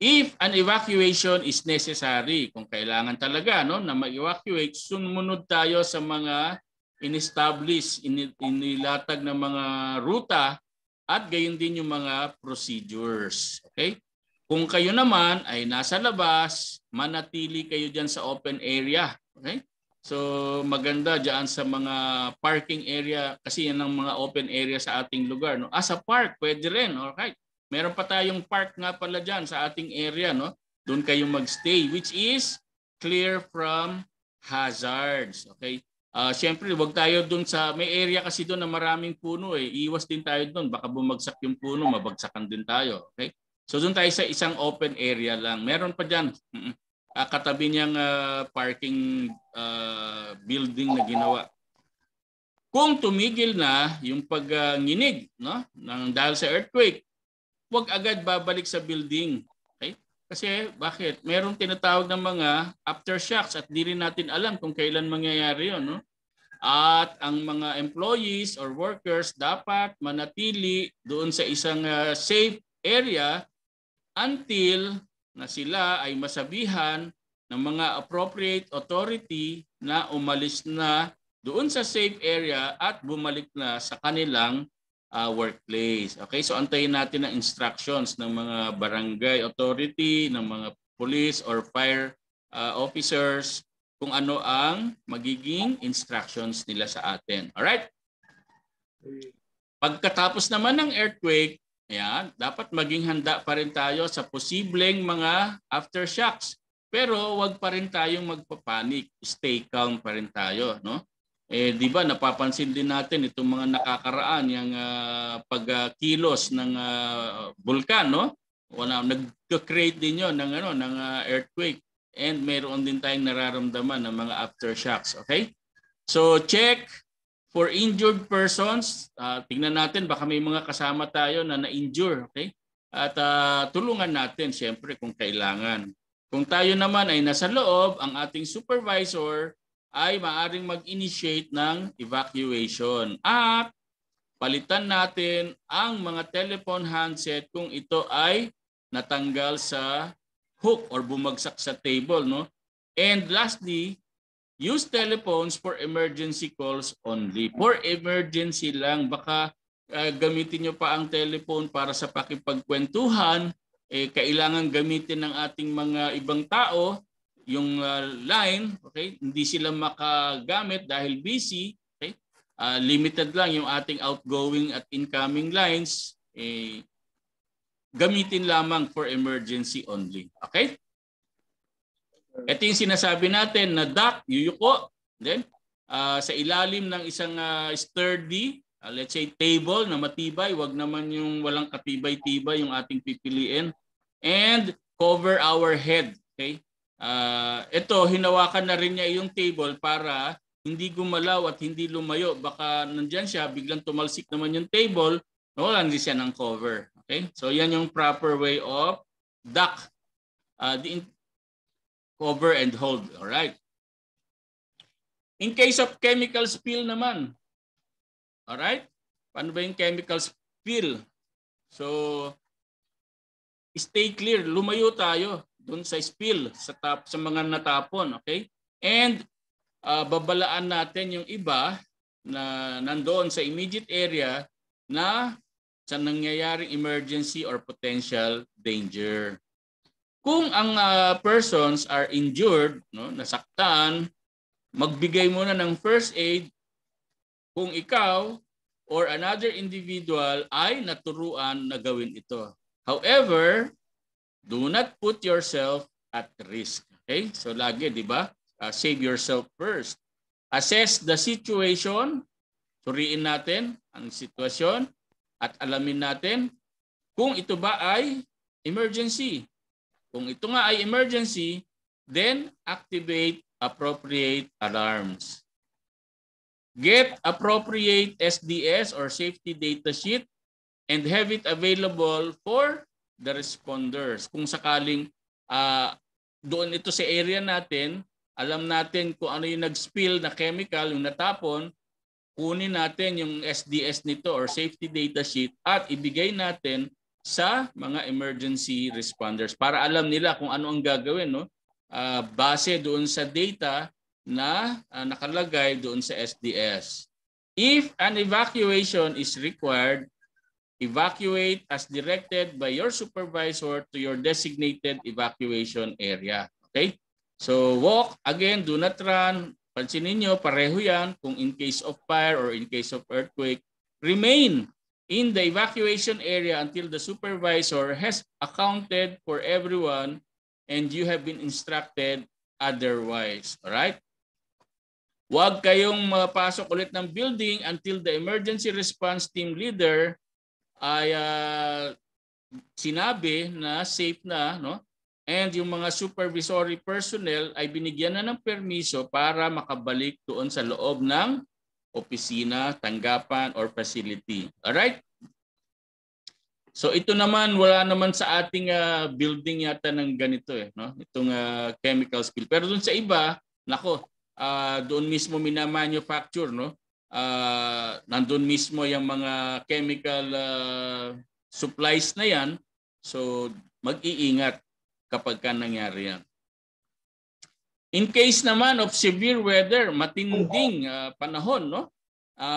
If an evacuation is necessary, kung kailangan talaga, no, na mag-evacuate, sumunod tayo sa mga in-establish, inilatag na mga ruta at gayon din yung mga procedures. Okay? Kung kayo naman ay nasa labas, manatili kayo dyan sa open area. Okay? So maganda dyan sa mga parking area kasi yan ang mga open area sa ating lugar. No? Sa park, pwede rin. Alright? Meron pa tayong park nga pala dyan sa ating area. No? Doon kayo magstay which is clear from hazards. Okay? Siyempre, wag tayo doon sa may area kasi doon na maraming puno. Iwas din tayo doon. Baka bumagsak yung puno, mabagsakan din tayo. Okay? So doon tayo sa isang open area lang. Meron pa dyan, katabi niyang parking building na ginawa. Kung tumigil na yung pagnginig, no, dahil sa earthquake, huwag agad babalik sa building. Okay? Kasi bakit? Merong tinatawag ng mga aftershocks at di rin natin alam kung kailan mangyayari yun. No? At ang mga employees or workers dapat manatili doon sa isang safe area until na sila ay masabihan ng mga appropriate authority na umalis na doon sa safe area at bumalik na sa kanilang workplace. Okay, so antayin natin ang instructions ng mga barangay authority, ng mga police or fire officers kung ano ang magiging instructions nila sa atin. Alright? Pagkatapos naman ng earthquake, ayan, dapat maging handa pa rin tayo sa posibleng mga aftershocks. Pero wag pa rin tayong magpapanik. Stay calm pa rin tayo, no? Di ba napapansin din natin itong mga nakakaraan yung pagkilos ng bulkan, no? Nag-create din 'yon ng earthquake and mayroon din tayong nararamdaman ng mga aftershocks, okay? So check for injured persons, tingnan natin baka may mga kasama tayo na na-injure, okay? At tulungan natin siyempre kung kailangan. Kung tayo naman ay nasa loob, ang ating supervisor ay maaaring mag-initiate ng evacuation. At palitan natin ang mga telephone handset kung ito ay natanggal sa hook or bumagsak sa table, no? And lastly, use telephones for emergency calls only. For emergency lang. Baka gamitin nyo pa ang telephone para sa pakipagkwentuhan. Kailangan gamitin ng ating mga ibang tao yung line. Okay? Hindi sila makagamit dahil busy. Okay? Limited lang yung ating outgoing at incoming lines. Gamitin lamang for emergency only. Okay? Ito yung sinasabi natin na duck, yuyuko, then sa ilalim ng isang sturdy, let's say table na matibay, wag naman yung walang katibay-tibay yung ating pipiliin, and cover our head. Okay? Ito, hinawakan na rin niya yung table para hindi gumalaw at hindi lumayo. Baka nandyan siya, biglang tumalsik naman yung table, nawalan din siya ng cover. Okay? So yan yung proper way of duck, the cover and hold. Alright? In case of chemical spill naman, alright? Paano ba yung chemical spill? So, stay clear, lumayo tayo doon sa spill, sa mga natapon, okay? And babalaan natin yung iba na nandoon sa immediate area na sa nangyayaring emergency or potential danger. Kung ang persons are injured, no, nasaktan, magbigay muna ng first aid kung ikaw or another individual ay naturuan na gawin ito. However, do not put yourself at risk. Okay? So lagi, di ba? Save yourself first. Assess the situation. Suriin natin ang sitwasyon at alamin natin kung ito ba ay emergency. Kung ito nga ay emergency, then activate appropriate alarms. Get appropriate SDS or safety data sheet and have it available for the responders. Kung sakaling doon ito sa area natin, alam natin kung ano yung nag-spill na chemical, yung natapon, kunin natin yung SDS nito or safety data sheet at ibigay natin sa mga emergency responders para alam nila kung ano ang gagawin, no? Base doon sa data na nakalagay doon sa SDS. If an evacuation is required, evacuate as directed by your supervisor to your designated evacuation area. Okay? So walk, again, do not run. Pansinin nyo, pareho yan. Kung in case of fire or in case of earthquake, remain in the evacuation area until the supervisor has accounted for everyone and you have been instructed otherwise. Alright? Huwag kayong mapasok ulit ng building until the emergency response team leader ay sinabi na safe na, no? And yung mga supervisory personnel ay binigyan na ng permiso para makabalik doon sa loob ng opisina, tanggapan, or facility. Alright? So ito naman, wala naman sa ating building yata ng ganito eh, no? Itong chemical spill. Pero doon sa iba, nako, doon mismo minamanufacture, no? Nandun mismo yung mga chemical supplies na yan. So mag-iingat kapag ka nangyari yan. In case naman of severe weather, matinding panahon, no?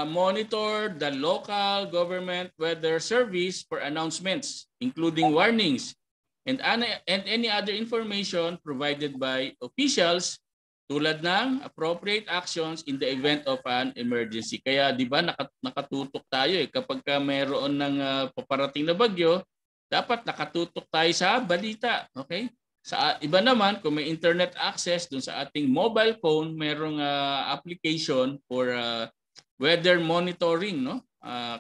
Monitor the local government weather service for announcements, including warnings and any other information provided by officials tulad ng appropriate actions in the event of an emergency. Kaya di ba nakatutok tayo eh kapag ka mayroon ng paparating na bagyo, dapat nakatutok tayo sa balita, okay? Sa iba naman, kung may internet access dun sa ating mobile phone, mayroong application for weather monitoring, no?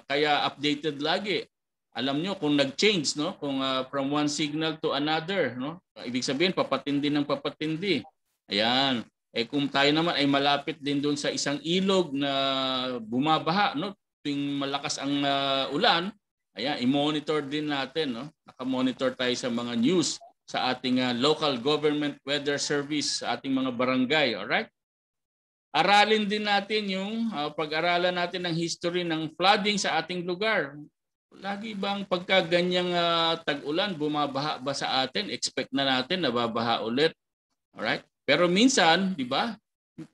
Kaya updated lagi. Alam nyo kung nag-change, no? Kung from one signal to another, no? Ibig sabihin papatindi ng papatindi. Ayan. Eh kung tayo naman ay malapit din doon sa isang ilog na bumabaha, no? Tuwing malakas ang ulan, ayan, i-monitor din natin, no? Naka-monitor tayo sa mga news sa ating local government weather service sa ating mga barangay, all right? Aralin din natin yung pag-aralan natin ng history ng flooding sa ating lugar. Lagi bang pagka ganyang tag-ulan bumabaha ba sa atin? Expect na natin na babaha ulit. All right? Pero minsan, di ba?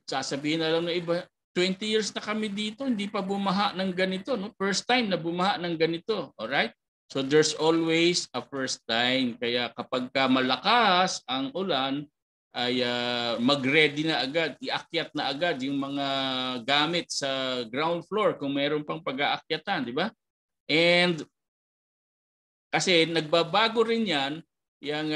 Sasabihin na lang ng iba, 20 years na kami dito, hindi pa bumaha ng ganito, no? First time na bumaha ng ganito, all right? So there's always a first time. Kaya kapag ka malakas ang ulan, ay mag-ready na agad, iakyat na agad yung mga gamit sa ground floor kung mayroon pang pag-aakyatan, di ba? And kasi nagbabago rin yan, yung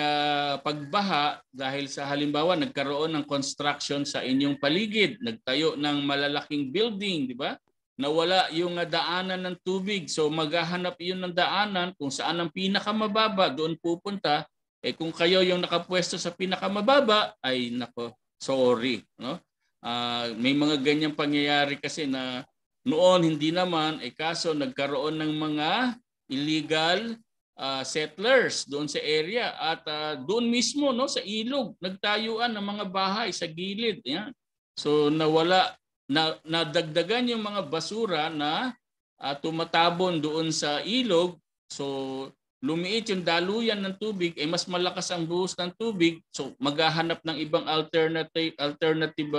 pagbaha dahil sa halimbawa nagkaroon ng construction sa inyong paligid, nagtayo ng malalaking building, di ba? Nawala yung daanan ng tubig. So maghahanap yun ng daanan kung saan ang pinakamababa, doon pupunta. Eh kung kayo yung nakapwesto sa pinakamababa, ay nako, sorry, no? May mga ganyang pangyayari kasi na noon hindi naman, eh kaso nagkaroon ng mga illegal settlers doon sa area at doon mismo, no, sa ilog nagtayuan ng mga bahay sa gilid. Yan. So nawala, nadagdagan yung mga basura na tumatabon doon sa ilog. So lumiit yung daluyan ng tubig, eh mas malakas ang buhos ng tubig. So maghahanap ng ibang alternative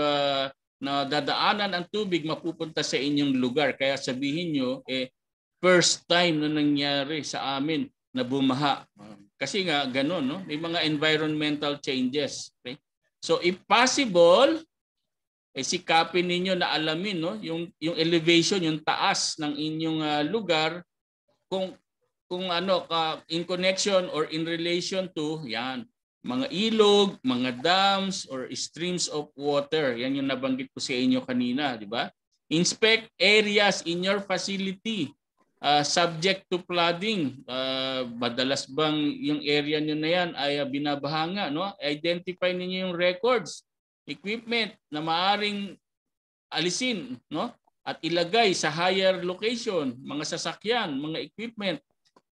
na dadaanan ang tubig mapupunta sa inyong lugar. Kaya sabihin nyo, eh first time na nangyari sa amin na bumaha. Kasi nga ganun, no? May mga environmental changes. Okay? So if possible, eh sikapin ninyo na alamin, no, yung elevation, yung taas ng inyong lugar kung ano in connection or in relation to yan mga ilog, mga dams or streams of water. Yan yung nabanggit ko sa inyo kanina, di ba? Inspect areas in your facility subject to flooding. Madalas bang yung area nyo na yan ay binabahanga, no? Identify niyo yung records, equipment na maaring alisin, no? At ilagay sa higher location, mga sasakyan, mga equipment.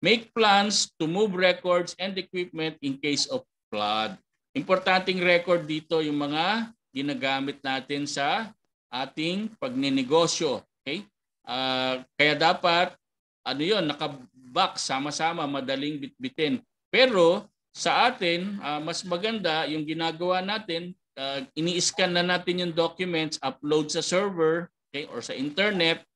Make plans to move records and equipment in case of flood. Importanteng record dito yung mga ginagamit natin sa ating pagninegosyo. Okay? Kaya dapat ano yon, naka-box sama-sama, madaling bitbitin. Pero sa atin, mas maganda yung ginagawa natin, ini-scan na natin yung documents, upload sa server, okay, or sa internet.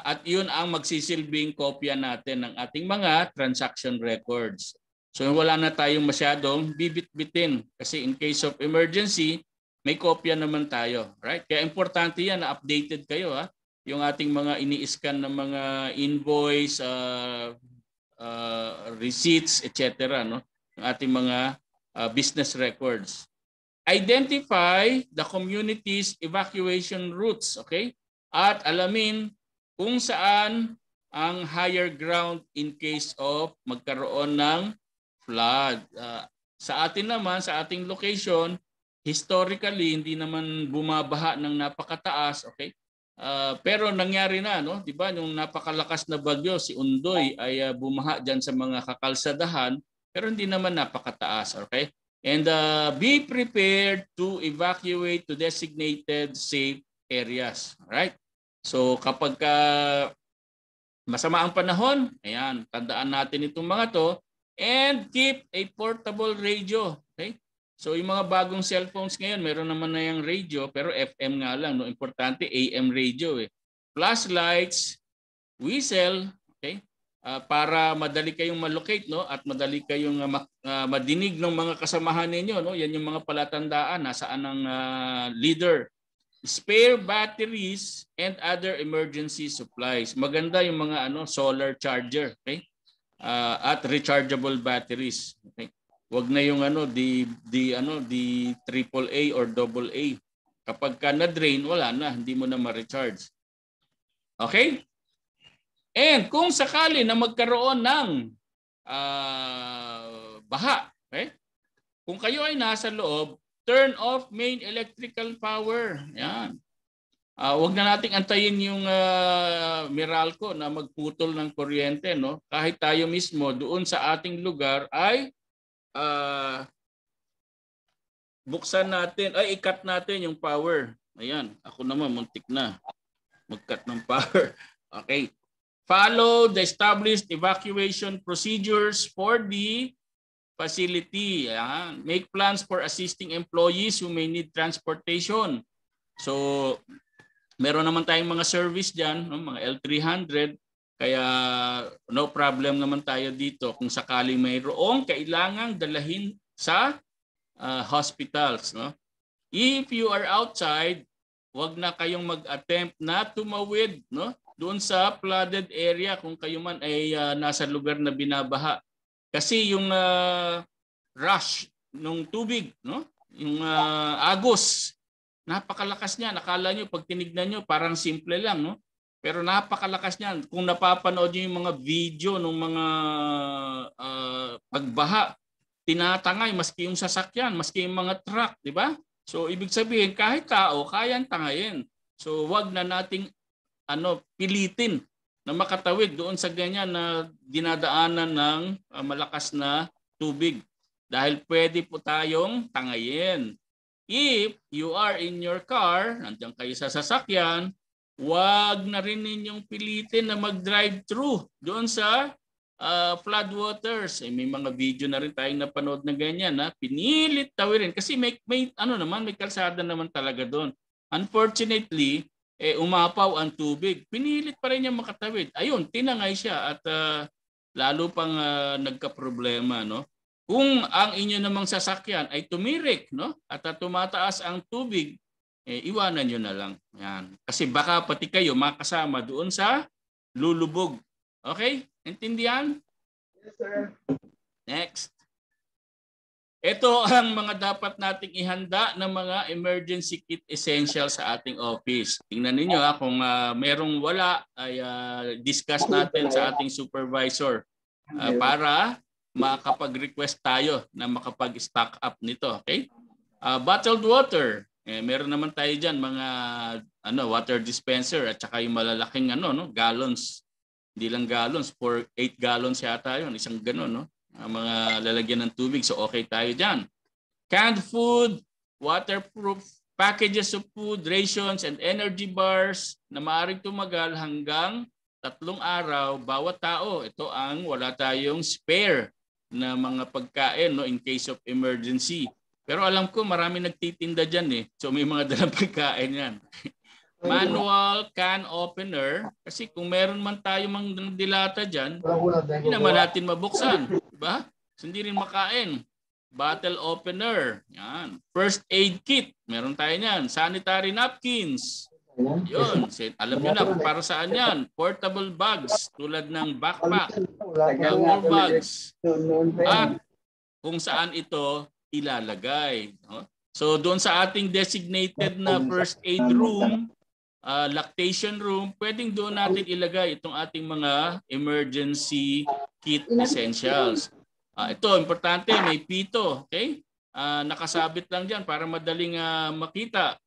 At yun ang magsisilbing kopya natin ng ating mga transaction records. So wala na tayong masyadong bibit-bitin kasi in case of emergency, may kopya naman tayo. Right? Kaya importante yan na updated kayo. Yung ating mga ini-scan na mga invoice, receipts, etc. No? Yung ating mga business records. Identify the community's evacuation routes. Okay? At alamin kung saan ang higher ground in case of magkaroon ng flood. Sa atin naman, sa ating location, historically hindi naman bumabaha ng napakataas, okay? Pero nangyari na, no? 'Di ba, yung napakalakas na bagyo si Undoy ay bumaha diyan sa mga kakalsadahan, pero hindi naman napakataas, okay? And be prepared to evacuate to designated safe areas, right? So kapag masama ang panahon, ayan, tandaan natin itong mga to and keep a portable radio. Okay? So yung mga bagong cellphones ngayon, meron naman na yung radio pero FM nga lang. No? Importante AM radio. Flashlights, whistle, okay? Para madali kayong malocate, no? At madali kayong madinig ng mga kasamahan ninyo. No? Yan yung mga palatandaan nasaan ang leader. Spare batteries and other emergency supplies. Maganda yung mga solar charger, okay? At rechargeable batteries, okay? Wag na yung di AAA or AA. Kapag ka na drain, wala na, hindi mo na ma-recharge. Okay? And kung sakali na magkaroon ng baha, okay? Kung kayo ay nasa loob, turn off main electrical power. Yan. Wag na nating antayin yung Meralco na magputol ng kuryente, no? Kahit tayo mismo doon sa ating lugar ay buksan natin, ay i-cut natin yung power. Ayan, ako naman muntik na mag-cut ng power. Okay. Follow the established evacuation procedures for the facility. Make plans for assisting employees who may need transportation. So, meron naman tayong mga service dyan, no? Mga L300. Kaya no problem naman tayo dito kung sakaling mayroong kailangang dalahin sa hospitals. No? If you are outside, wag na kayong mag-attempt na tumawid, no? Doon sa flooded area kung kayo man ay nasa lugar na binabaha. Kasi yung rush ng tubig, no? Yung agos, napakalakas niya. Nakala nyo, pag tinignan nyo, parang simple lang, no? Pero napakalakas niyan. Kung napapanood nyo yung mga video ng mga pagbaha, tinatangay maski yung sasakyan, maski yung mga truck, di ba? So ibig sabihin kahit tao kayang tangayin. So wag na nating pilitin na makatawid doon sa ganyan na dinadaanan ng malakas na tubig dahil pwede po tayong tangayin. If you are in your car, nandiyan kayo sa sasakyan, wag na rin ninyong pilitin na mag-drive through doon sa flood waters. May mga video na rin tayong napanood na ganyan na pinilit tawirin kasi may kalsada naman talaga doon. Unfortunately, umapaw ang tubig. Pinilit pa rin niya makatawid. Ayun, tinangay siya at lalo pang nagka-problema, no? Kung ang inyo namang sasakyan ay tumirik, no? At tumataas ang tubig, iwanan niyo na lang. Yan. Kasi baka pati kayo makasama doon sa lulubog. Okay? Intindihan? Yes, sir. Next. Ito ang mga dapat nating ihanda ng mga emergency kit essentials sa ating office. Tingnan niyo kung merong wala ay discuss natin sa ating supervisor para makapag-request tayo na makapag-stock up nito. Okay? Bottled water. Meron naman tayo diyan mga water dispenser at saka yung malalaking gallons. Hindi lang gallons, 8 gallons yata yun, isang gano'n, no? Mga lalagyan ng tubig, so okay tayo dyan. Canned food, waterproof packages of food, rations, and energy bars na maaaring tumagal hanggang 3 araw bawat tao. Ito ang wala tayong spare na mga pagkain, no, in case of emergency. Pero alam ko marami nagtitinda dyan eh. So may mga dalang pagkain yan. Manual can opener. Kasi kung meron man tayo mga dilata dyan, hindi naman natin mabuksan. Diba? So, hindi rin makain. Bottle opener. Yan. First aid kit. Meron tayo yan. Sanitary napkins. Yun. Alam nyo na kung para saan yan. Portable bags tulad ng backpack. Wall bags. At kung saan ito ilalagay. So doon sa ating designated na first aid room, lactation room, pwedeng doon natin ilagay itong ating mga emergency kit essentials. Ito, importante, may pito. Okay? Nakasabit lang dyan para madaling makita.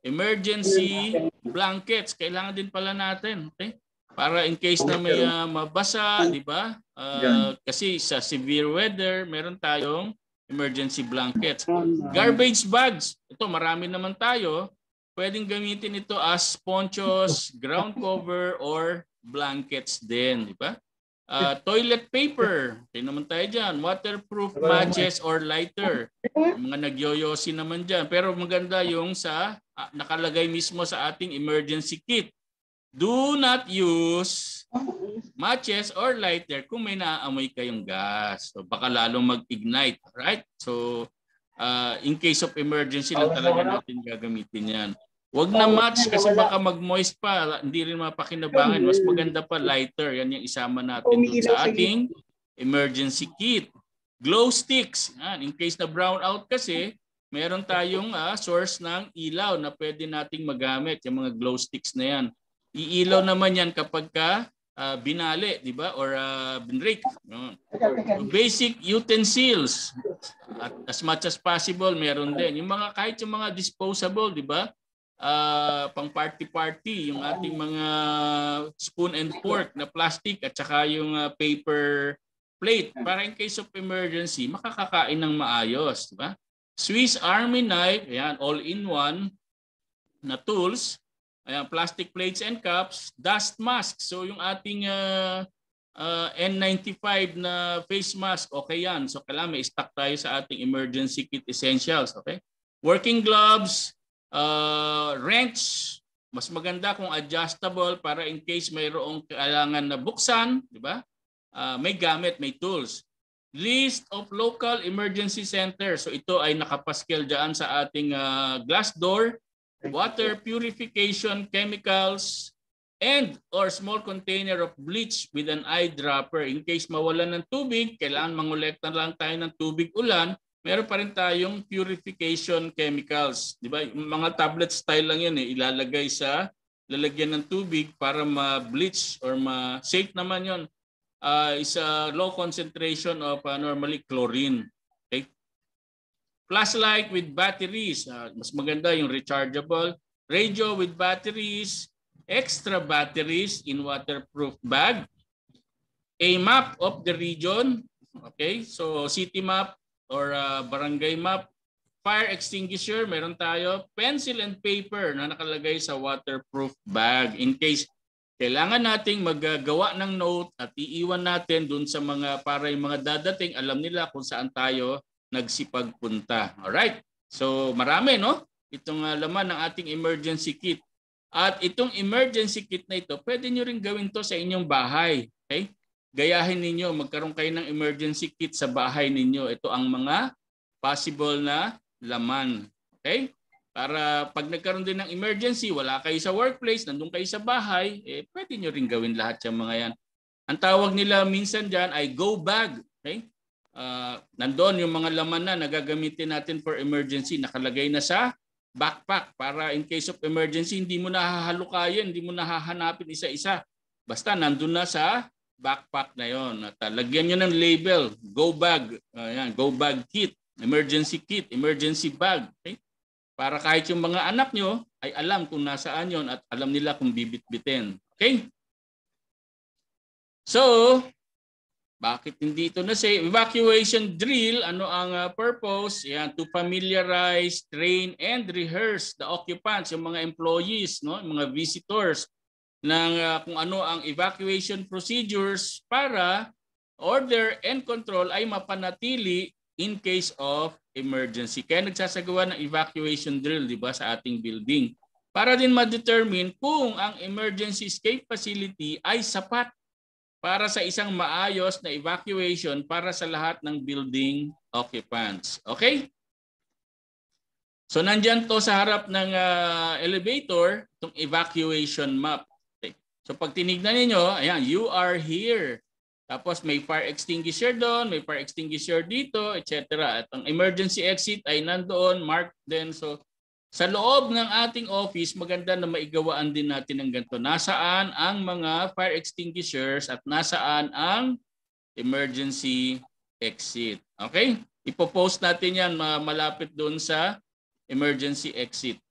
Emergency blankets, kailangan din pala natin. Okay? Para in case na may mabasa, di ba? Kasi sa severe weather, meron tayong emergency blankets. Garbage bags. Ito, marami naman tayo. Pwedeng gamitin ito as ponchos, ground cover, or blankets din. Di ba? Toilet paper. Ito naman tayo dyan. Waterproof matches or lighter. Mga nagyoyosi naman dyan. Pero maganda yung sa nakalagay mismo sa ating emergency kit. Do not use matches or lighter kung may naaamoy kayong gas. So baka lalong mag-ignite. Right? So in case of emergency lang talaga natin gagamitin yan. Huwag na match kasi baka mag-moist pa. Hindi rin mapakinabangan. Mas maganda pa lighter. Yan yung isama natin sa ating emergency kit. Glow sticks. Yan. In case na brown out kasi, meron tayong source ng ilaw na pwede nating magamit. Yung mga glow sticks na yan. Iilaw naman yan kapag binali, di ba? Or binrake. Basic utensils. At as much as possible, meron din. Yung mga, kahit yung mga disposable, di ba? Pang party-party, yung ating mga spoon and fork na plastic at saka yung paper plate para in case of emergency, makakakain ng maayos. Di ba? Swiss Army knife, ayan, all-in-one na tools. Ayan, plastic plates and cups, dust mask. So yung ating N95 na face mask, okay yan. So kailangan may stock tayo sa ating emergency kit essentials. Okay? Working gloves, wrench, mas maganda kung adjustable para in case mayroong kailangan na buksan, di ba? May gamit, may tools. List of local emergency centers. So ito ay nakapaskel dyan sa ating glass door. Water purification chemicals and or small container of bleach with an eyedropper. In case mawalan ng tubig, kailangan mangolekta lang tayo ng tubig ulan, meron pa rin tayong purification chemicals. Di ba? Mga tablet style lang yan ilalagay sa lalagyan ng tubig para ma-bleach or safe naman yon. Is a low concentration of normally chlorine. Flashlight with batteries. Mas maganda yung rechargeable. Radio with batteries. Extra batteries in waterproof bag. A map of the region. Okay, so city map or barangay map. Fire extinguisher, meron tayo. Pencil and paper na nakalagay sa waterproof bag in case kailangan nating maggawa ng note at iiwan natin dun sa mga para yung mga dadating, alam nila kung saan tayo nagsipagpunta. Alright? So marami, no? Itong laman ng ating emergency kit. At itong emergency kit na ito, pwede nyo rin gawin to sa inyong bahay. Okay? Gayahin ninyo, magkaroon kayo ng emergency kit sa bahay ninyo. Ito ang mga possible na laman. Okay? Para pag nagkaroon din ng emergency, wala kayo sa workplace, nandun kayo sa bahay, pwede nyo rin gawin lahat yung mga yan. Ang tawag nila minsan dyan ay go bag. Okay? Nandun yung mga laman na nagagamitin natin for emergency, nakalagay na sa backpack para in case of emergency, hindi mo nahahalukayin, hindi mo nahahanapin isa-isa. Basta nandun na sa backpack na yon. At lagyan nyo ng label, go bag, go bag kit, emergency kit, emergency bag. Okay? Para kahit yung mga anak nyo ay alam kung nasaan yon at alam nila kung bibit-bitin. Okay? So, bakit hindi ito na say evacuation drill? Ano ang purpose? Yan, to familiarize, train, and rehearse the occupants, yung mga employees, no, yung mga visitors, ng kung ano ang evacuation procedures para order and control ay mapanatili in case of emergency. Kaya nagsasagawa ng evacuation drill, di ba, sa ating building. Para din ma-determine kung ang emergency escape facility ay sapat para sa isang maayos na evacuation para sa lahat ng building occupants. Okay? So nandyan to sa harap ng elevator, itong evacuation map. Okay. So pag tinignan niyo, ayan, you are here. Tapos may fire extinguisher doon, may fire extinguisher dito, etc. At ang emergency exit ay nandoon, marked din. So sa loob ng ating office, maganda na maigawaan din natin ng ganito. Nasaan ang mga fire extinguishers at nasaan ang emergency exit. Okay? Ipopost natin yan malapit doon sa emergency exit.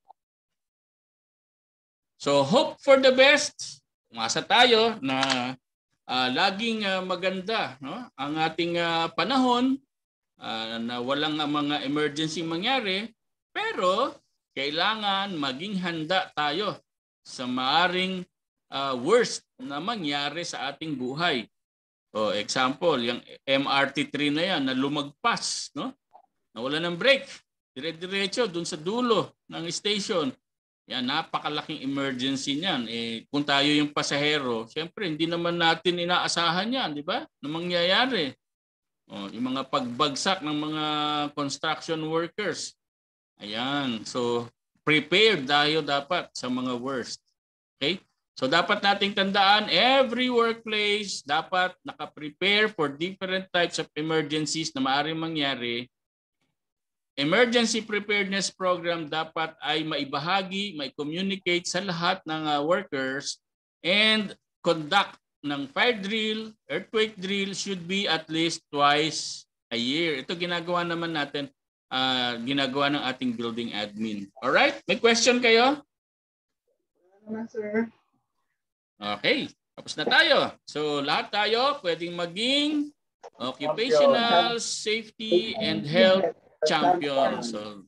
So hope for the best. Umasa tayo na laging maganda, no? Ang ating panahon na walang mga emergency mangyari, pero kailangan maging handa tayo sa maaring worst na mangyari sa ating buhay. O example, yung MRT3 na yan na lumagpas, no? Nawala ng brake, dire-diretso dun sa dulo ng station. Yan, napakalaking emergency niyan. Kung tayo yung pasahero, siyempre hindi naman natin inaasahan yan, di ba? Na mangyayari. Yung mga pagbagsak ng mga construction workers. Ayan. So, prepared tayo dapat sa mga worst. Okay? So, dapat nating tandaan, every workplace dapat nakaprepare for different types of emergencies na maaaring mangyari. Emergency preparedness program dapat ay maibahagi, mai-communicate sa lahat ng workers, and conduct ng fire drill, earthquake drill should be at least twice a year. Ito ginagawa naman natin, ginagawa ng ating building admin. Alright? May question kayo? Wala, sir. Okay. Tapos na tayo. So lahat tayo pwedeng maging occupational safety and health champion. So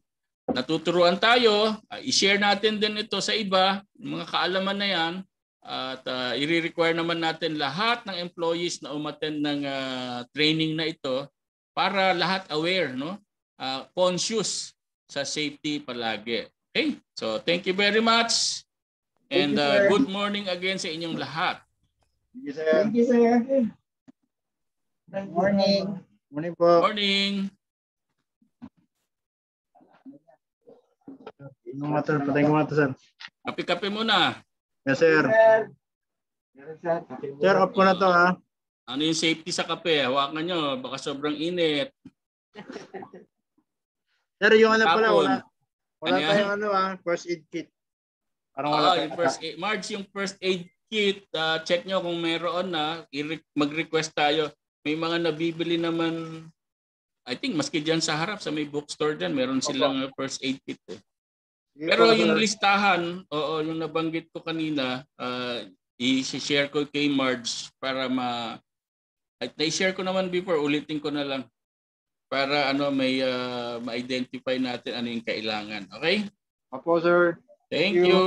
natuturuan tayo, i-share natin din ito sa iba, mga kaalaman na yan, at i-require naman natin lahat ng employees na umattend ng training na ito para lahat aware, no? Conscious sa safety palagi. Okay? So thank you very much and good morning again sa inyong lahat. Thank you, sir. Thank you, sir. Good morning. Morning po. Morning. Patay ko mata, sir. Kape-kape muna. Yes, sir. Sir, off ko na to, ha? Ano yung safety sa kape? Hawakan nyo. Baka sobrang init. Sir, yung ano pala, Tapon. wala Ano tayong first aid kit. Parang wala yung first aid. Marge, yung first aid kit, check nyo kung meron na. Mag-request tayo. May mga nabibili naman I think maski dyan sa harap, sa may bookstore dyan, meron silang first aid kit eh. Sige Pero po, yung sir. listahan, oo, yung nabanggit ko kanina, i-share ko kay Marge para at na-share ko naman before, ulitin ko na lang para may ma-identify natin ano yung kailangan. Okay? Opo, sir. Thank you. you.